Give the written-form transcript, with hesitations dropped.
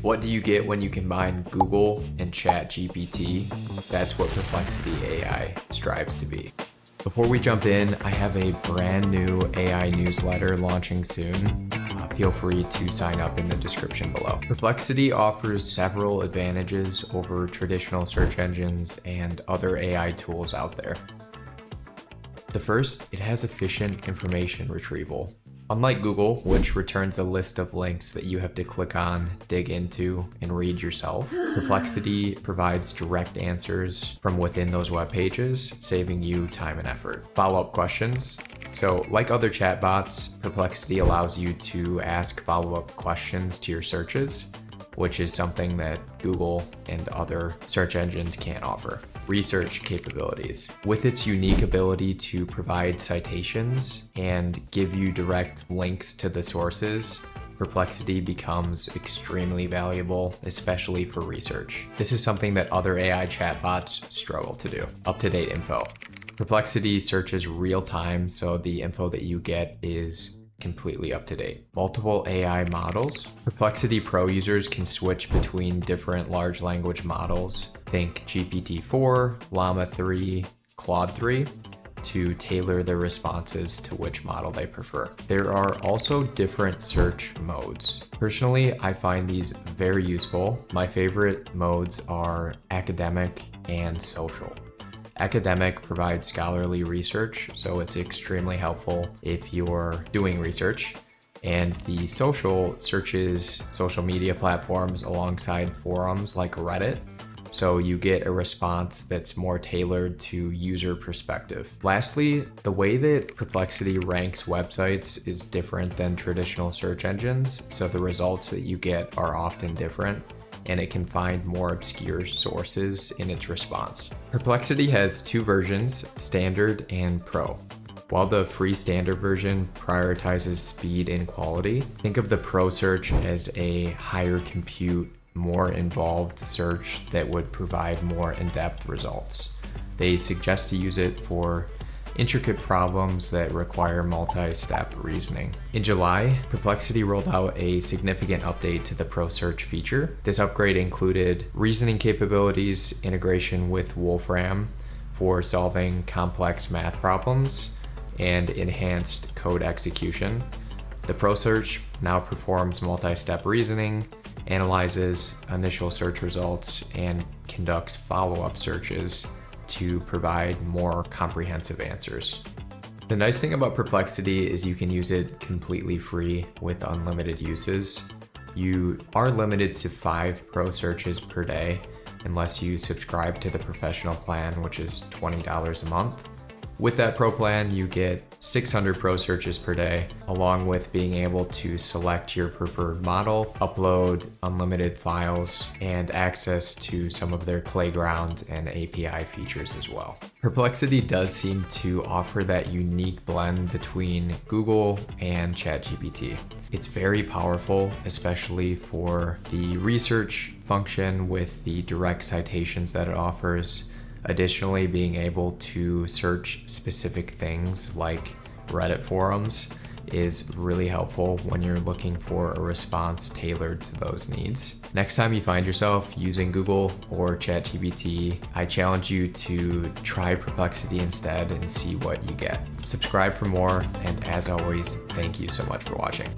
What do you get when you combine Google and ChatGPT? That's what Perplexity AI strives to be. Before we jump in, I have a brand new AI newsletter launching soon. Feel free to sign up in the description below. Perplexity offers several advantages over traditional search engines and other AI tools out there. The first, it has efficient information retrieval. Unlike Google, which returns a list of links that you have to click on, dig into, and read yourself, Perplexity provides direct answers from within those web pages, saving you time and effort. Follow-up questions. So, like other chatbots, Perplexity allows you to ask follow-up questions to your searches, which is something that Google and other search engines can't offer. Research capabilities. With its unique ability to provide citations and give you direct links to the sources, Perplexity becomes extremely valuable, especially for research. This is something that other AI chatbots struggle to do. Up-to-date info. Perplexity searches real time, so the info that you get is completely up to date. Multiple AI models. Perplexity Pro users can switch between different large language models. Think GPT-4, Llama 3, Claude 3, to tailor their responses to which model they prefer. There are also different search modes. Personally, I find these very useful. My favorite modes are academic and social. Academic provides scholarly research, so it's extremely helpful if you're doing research. And the social searches social media platforms alongside forums like Reddit, so you get a response that's more tailored to user perspective. Lastly, the way that Perplexity ranks websites is different than traditional search engines, so the results that you get are often different, and it can find more obscure sources in its response. Perplexity has two versions, Standard and Pro. While the free Standard version prioritizes speed and quality, think of the Pro search as a higher compute, more involved search that would provide more in-depth results. They suggest to use it for intricate problems that require multi-step reasoning. In July, Perplexity rolled out a significant update to the Pro Search feature. This upgrade included reasoning capabilities, integration with Wolfram for solving complex math problems, and enhanced code execution. The Pro Search now performs multi-step reasoning, analyzes initial search results, and conducts follow-up searches to provide more comprehensive answers. The nice thing about Perplexity is you can use it completely free with unlimited uses. You are limited to 5 Pro searches per day unless you subscribe to the professional plan, which is $20 a month. With that Pro plan, you get 600 Pro searches per day, along with being able to select your preferred model, upload unlimited files, and access to some of their playground and API features as well. Perplexity does seem to offer that unique blend between Google and ChatGPT. It's very powerful, especially for the research function with the direct citations that it offers. Additionally, being able to search specific things like Reddit forums is really helpful when you're looking for a response tailored to those needs. Next time you find yourself using Google or ChatGPT, I challenge you to try Perplexity instead and see what you get. Subscribe for more, and as always, thank you so much for watching.